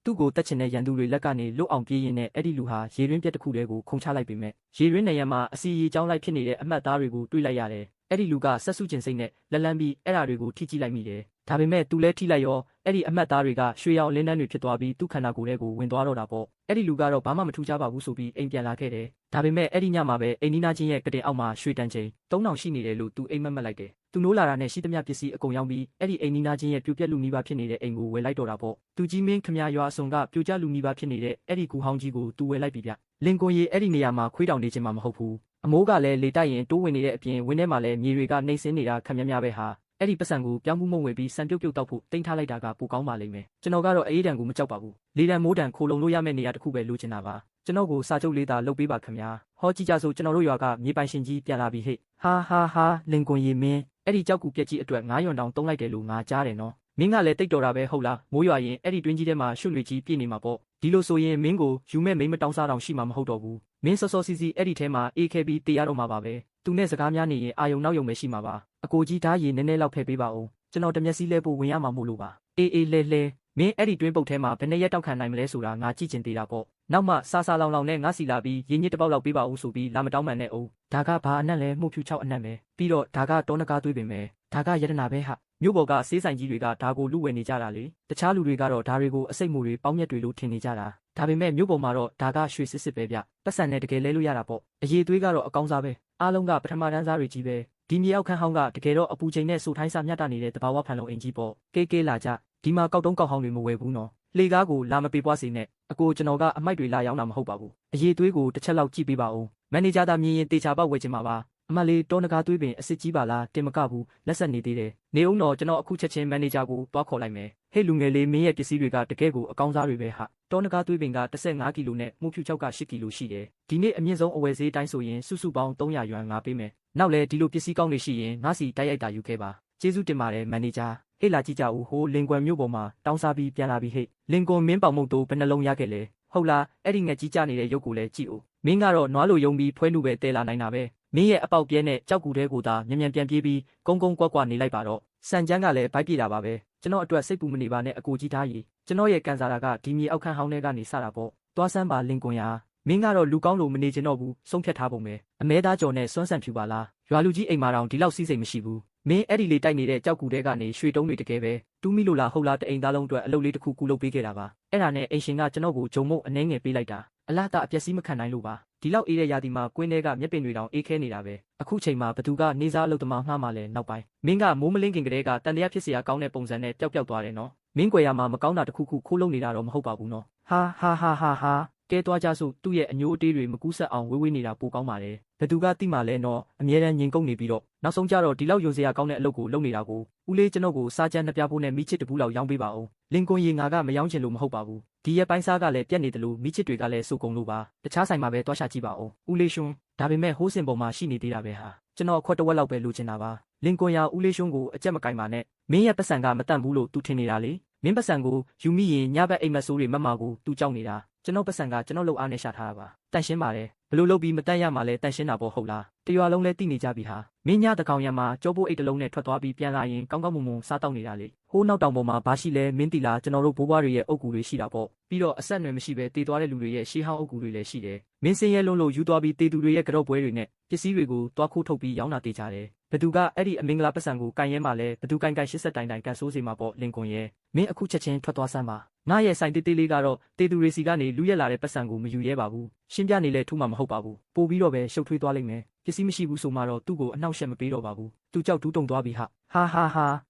သူ့ကိုတက်ချင်တဲ့ရန်သူတွေလက်ကနေလွတ်အောင်ပြေးရင်းနဲ့အဲ့ဒီလူဟာရေရင်းပြက်တစ်ခုတည်းကိုခုန်ချလိုက်ပေမဲ့ရေရင်းနေရမှာအစီအီကြောင်းလိုက်ဖြစ်နေတဲ့အမှတ်သားတွေကိုတွေးလိုက်ရတယ်အဲ့ဒီလူကဆက်စုကျင်စိတ်နဲ့လက်လန်းပြီးအဲ့ဓာတွေကိုထိကြည့်လိုက်မိတယ်ဒါပေမဲ့သူလဲထိလိုက်ရောအဲ့ဒီအမှတ်သားတွေကရွှေရောင်လင်းနှန်းတွေဖြစ်သွားပြီးသူ့ခန္ဓာကိုယ်ထဲကိုဝင်သွားတော့တာပေါ့အဲ့ဒီလူကတော့ဘာမှမထူးခြားပါဘူးဆိုပြီးအိမ်ပြန်လာခဲ့တယ်ဒါပေမဲ့အဲ့ဒီညမှာပဲအိမ်နီးနားချင်းရဲ့ကတင်အောက်မှာရွှေတန်ချိန်3000ရှိနေတယ်လို့သူအိမ်မက်လိုက်တယ်သူနိုးလာတာနဲ့ရှိသမျှပစ္စည်းအကုန်ရောင်းပြီးအဲ့ဒီအိမ်နီးနားချင်းရဲ့ပြိုပြက်လူနီးပါးဖြစ်နေတဲ့အိမ်ကိုဝယ်လိုက်တော့တာပေါ့သူကြီးမင်းခမရွာအစုံကပြိုကျလူနီးပါးဖြစ်နေတဲ့အဲ့ဒီကူဟောင်းကြီးကိုသူဝယ်လိုက်ပြီဗျလင်ကွန်ရီအဲ့ဒီနေရာမှာခွေးတောင်နေခြင်းမှမဟုတ်ဘူးအမိုးကလည်းလေတိုက်ရင်တိုးဝင်နေတဲ့အပြင်ဝင်းထဲမှာလည်းမြေတွေကနှိမ့်စင်းနေတာခက်များများပဲဟာအဲ့ဒီပတ်စံကိုပြောင်းမှုမုံဝင်ပြီးစံပြုတ်ပြုတ်တောက်ဖို့တင်ထားလိုက်တာကပိုကောင်းပါလိမ့်မယ်ကျွန်တော်ကတော့အေးတံကိုမကြောက်ပါဘူးလေတံမိုးတံခိုလုံလို့ရမယ့်နေရာတစ်ခုပဲလိုချင်တာပါကျွန်တော်ကိုစာချုပ်လေးသာလုပ်ပေးပါခင်ဗျာဟောကြည့်ကြဆိုကျွန်တော်တို့ရွာကမြေပိုင်ရှင်ကြီးပြန်လာပြီဟဲ့ဟာလင်ကွန်ရီမင်းအဲ့ဒီကြောက်ကူပြက်ကြီးအတွက်9ရွန်တောင်တုံးလိုက်တယ်လို့ငါကြားတယ်နော်မင်းကလည်းတိတ်တော်တာပဲဟုတ်လားမိုးရွာရင်အဲ့ဒီတွင်းကြီးထဲမှာရွှွတ်လွေကြီးပြည့်နေမှာပေါ့ဒီလိုဆိုရင်မင်းကိုယူမဲ့မိမတောင်းစားတောင်ရှိမှာမဟုတ်တော့ဘူးမင်းစောစောစီစီအဲ့ဒီထဲမှာအေးခဲပြီးတေးရတော့မှာပါပဲသူနဲ့စကားများနေရင်အာယုံနောက်ယုံပဲရှိမှာပါအကိုကြီးဓာတ်ရည်နည်းနည်းလောက်ဖဲပေးပါဦးကျွန်တော်တမျက်စိလဲပို့ဝင်ရမှာမို့လို့ပါအေးလဲမင်းအဲ့ဒီတွင်းပုတ်ထဲမှာဘယ်နဲ့ရက်တောက်ခံနိုင်မလဲဆိုတာငါကြည့်ချင်သေးတာပေါ့နောက်မှစာလောင်နဲ့ငါစီလာပြီးရင်းညစ်တစ်ပေါက်လောက်ပေးပါဦးဆိုပြီးလာမတောင်းမှန်နဲ့အောင်ဒါကဘာအနက်လဲမှုဖြူ6အနက်ပဲပြီးတော့ဒါကတောနကားသွေးပင်ပဲဒါကယတနာပဲဟာမြို့ပေါ်ကဆေးဆိုင်ကြီးတွေကဒါကိုလူဝယ်နေကြတာလေတခြားလူတွေကတော့ဒါတွေကိုအစိတ်မူတွေပေါင်းမြက်တွေလို့ထင်နေကြတာဒါပေမဲ့မြို့ပေါ်မှာတော့ဒါကရွှေစစ်ပဲဗျပတ်စံနဲ့တကယ်လဲလို့ရတာပေါ့အရေးသွေးကတော့အကောင်းစားပဲအားလုံးကပထမတန်းစားတွေကြီးပဲဒီမြေအောက်ခန်းဟောင်းကတကယ်တော့အပူချိန်နဲ့စူထိုင်းစားမြတ်တာနေတဲ့တဘာဝဖန်လုံးအင်ကြီးပေါ့ကေးလာကြဒီမှာကောက်တုံးကောက်ဟောင်းတွေမဝယ်ဘူးနော်လေကားကိုလာမပေးပွားစေနဲ့အကိုကျွန်တော်ကအမိုက်တွေလာရောက်တာမဟုတ်ပါဘူးအရေးသွေးကိုတစ်ချက်လောက်ကြည့်ပေးပါဦးမန်နေဂျာသာမြင်ရင်တေချာပေါက်ဝယ်ချင်ပါပါအမလေးတောနကားသွေးပင်အစ်စ်ကြီးပါလားတင်မကဘူးလက်ဆက်နေသေးတယ်နေအောင်တော့ကျွန်တော်အခုချက်ချင်းမန်နေဂျာကိုတွားခေါ်လိုက်မယ်ဟဲ့လူငယ်လေးမင်းရဲ့ပစ္စည်းတွေကတကယ်ကိုအကောင်းစားတွေပဲဟာတောနကားသွေးပင်က15ကီလိုနဲ့မှုဖြူ6က8ကီလိုရှိတယ်ဒီနေ့အမြင့်ဆုံးအဝယ်ဈေးတိုင်းဆိုရင်စုစုပေါင်း300ရွမ်ငါပေးမယ်နောက်လဲဒီလိုပစ္စည်းကောင်းတွေရှိရင်ငါစီတိုက်ရိုက်တာယူခဲ့ပါကျေးဇူးတင်ပါတယ်မန်နေဂျာဟေ့လာကြည့်ကြဦးဟိုလင်ကွန်မြို့ပေါ်မှာတောင်းစားပြီးပြန်လာပြီဟဲ့လင်ကွန်မင်းပေါင်မုတ်တို့ဘယ်နှလုံးရခဲ့လဲဟုတ်လားအဲ့ဒီငက်ကြီးကြနေတဲ့ရုပ်ကိုလည်းကြည့်ဦးမင်းကတော့နွားလိုယုံပြီးဖွဲလူပဲတဲလာနိုင်တာပဲမင်းရဲ့အပေါက်ပြဲနဲ့ကြောက်ကူတဲကိုသာမြန်ပြန်ပြေးပြီးကုန်းကွက်နေလိုက်ပါတော့စံကျန်းကလည်းဗိုက်ပြေတာပါပဲကျွန်တော်အတွက်စိတ်ပူမနေပါနဲ့အကိုကြီးသားကြီးကျွန်တော်ရဲ့ကန်စာတာကဒီမြေအောက်ခန်းဟောင်းထဲကနေစတာပေါ့သွားစမ်းပါလင်ကွန်ရာမင်းကတော့လူကောင်းလို့မနေချင်တော့ဘူးဆုံးဖြတ်ထားပုံပဲအမဲသားကြော်နဲ့စွမ်းဆန်ဖြူပါလားရွာလူကြီးအိမ်မှာတောင်ဒီလောက်စီးစိမ်မရှိဘူးမင်းအဲ့ဒီလေတိုက်နေတဲ့ကြောက်ကူတဲကနေရွှေတုံးတွေတကယ်ပဲတူးမိလို့လားဟုတ်လားတအိမ်သားလုံးအတွက်အလုပ်လေးတစ်ခုကူလုပ်ပေးခဲ့တာပါအဲ့ဒါနဲ့အိမ်ရှင်ကကျွန်တော်ကိုဂျုံမုတ်အနှဲငယ်ပေးလိုက်တာအလားတအပျက်စီးမခံနိုင်လို့ပါဒီလောက်အေးတဲ့ရာသီမှာကွင်းထဲကမျက်ပင်တွေတောင်အေးခဲနေတာပဲအခုချိန်မှာဘသူကနေစားအလုပ်သမားငှားမှလဲနောက်ပိုင်းမင်းကမိုးမလင်းခင်ကတည်းကတန်တရားဖြစ်เสียကောင်းတဲ့ပုံစံနဲ့ပျောက်သွားတယ်နော်မင်းကွယ်ရမှာမကောင်းတာတစ်ခုခိုးလုံနေတာတော့မဟုတ်ပါဘူးနော်ဟာကဲသွားကြစို့သူ့ရဲ့အညိုးအတေးတွေမကူးဆက်အောင်ဝေးနေတာပိုကောင်းပါတယ်ဘသူကတိမှလဲနော်အမြဲတမ်းငြိမ်ကုန်နေပြီးတော့နောက်ဆုံးကြတော့ဒီလောက်ယုံစရာကောင်းတဲ့အလုပ်ကိုလုပ်နေတာကိုဦးလေးကျွန်တော်ကိုစားကြမ်းနှစ်ပြားဖို့နဲ့မိချစ်တပူးလောက်ရောင်းပေးပါဦးလင်ကွန်ရီငါကမရောင်းချင်လို့မဟုတ်ပါဘူးဒီရက်ပိုင်းစားကလည်းပြက်နေတယ်လို့မိချစ်တွေကလည်းစုကုန်လို့ပါတခြားဆိုင်မှာပဲတွားရှာကြည့်ပါဦးဦးလေးရှင်ဒါပေမဲ့ဟိုးစင်ပေါ်မှာရှိနေသေးတာပဲဟာကျွန်တော်အခွက်တစ်ဝက်လောက်ပဲလိုချင်တာပါလင်ကွန်ရာဦးလေးရှင်ကိုအကြက်မကင်ပါနဲ့မင်းရဲ့ပတ်စံကမတန့်ဘူးလို့သူထင်နေတာလေမင်းပတ်စံကိုယူမိရင်ညဘက်အိမ်မက်ဆိုးတွေမမကိုသူကြောက်နေတာကျွန်တော်ပတ်စံကကျွန်တော်လှုပ်အားနဲ့ရှာထားတာပါတန့်ရှင်းပါတယ်ဘလို့လုပ်ပြီးမတန့်ရမှာလဲတန့်ရှင်းတာပေါ့ဟုတ်လားတရွာလုံးလဲတိနေကြပြီဟာမင်းညတကောင်ရံမှာကြောပိုးအိတ်တလုံးနဲ့ထွက်သွားပြီးပြန်လာရင်ကောင်းမွန်စားတောက်နေတာလေဟိုးနောက်တောင်ပေါ်မှာဘာရှိလဲမင်းတီလာကျွန်တော်တို့ဘိုးဘွားတွေရဲ့အုပ်ကူတွေရှိတာပေါ့ပြီးတော့အဆက်အနွယ်မရှိပဲတေးသွားတဲ့လူတွေရဲ့ရှေးဟောင်းအုပ်ကူတွေလည်းရှိတယ်မင်းစင်းရဲလုံးလို့ယူသွားပြီးတေးသူတွေရဲ့ကြော့ပွဲတွေနဲ့ပစ္စည်းတွေကိုတွားခိုးထုတ်ပြီးရောင်းတာတေးကြတယ်ဘသူကအဲ့ဒီအမင်္ဂလာပတ်စံကိုကန်ရဲမှာလဲဘသူကန်80တိုင်ကန်ဆိုးစီမှာပေါ့လင်ကွန်ရဲ့မင်းအခုချက်ချင်းထွက်သွားစမ်းပါငါရဲ့ဆိုင်တေးလေးကတော့တေးသူတွေစီကနေလူရက်လာတဲ့ပတ်စံကိုမယူရဲပါဘူးရှင်းပြနေလဲထူးမှာမဟုတ်ပါဘူးပို့ပြီးတော့ပဲရှုပ်ထွေးသွားလိမ့်မယ်ပစ္စည်းမရှိဘူးဆိုမှတော့သူ့ကိုအနှောက်အယှက်မပေးတော့ပါဘူးသူကြောက်တူးတုံသွားပြီဟာ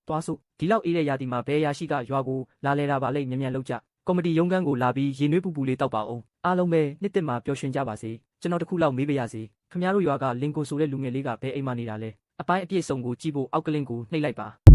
သွားစို့ဒီလောက်အေးတဲ့ရာသီမှာဘဲရရှိကရွာကိုလာလဲတာပါလိမ့်မြန်လောက်ကြကော်မတီရုံးခန်းကိုလာပြီးရေနွေးပူပူလေးတောက်ပါအောင်အားလုံးပဲနှစ်သက်မှာပျော်ရွှင်ကြပါစေကျွန်တော်တခုလောက်မေးပါရစေခင်ဗျားတို့ရွာကလင်ကိုဆိုတဲ့လူငယ်လေးကဘဲအိမ်မှာနေတာလဲအပိုင်းအပြည့်စုံကိုကြည့်ဖို့အောက်ကလင်းကိုနှိပ်လိုက်ပါ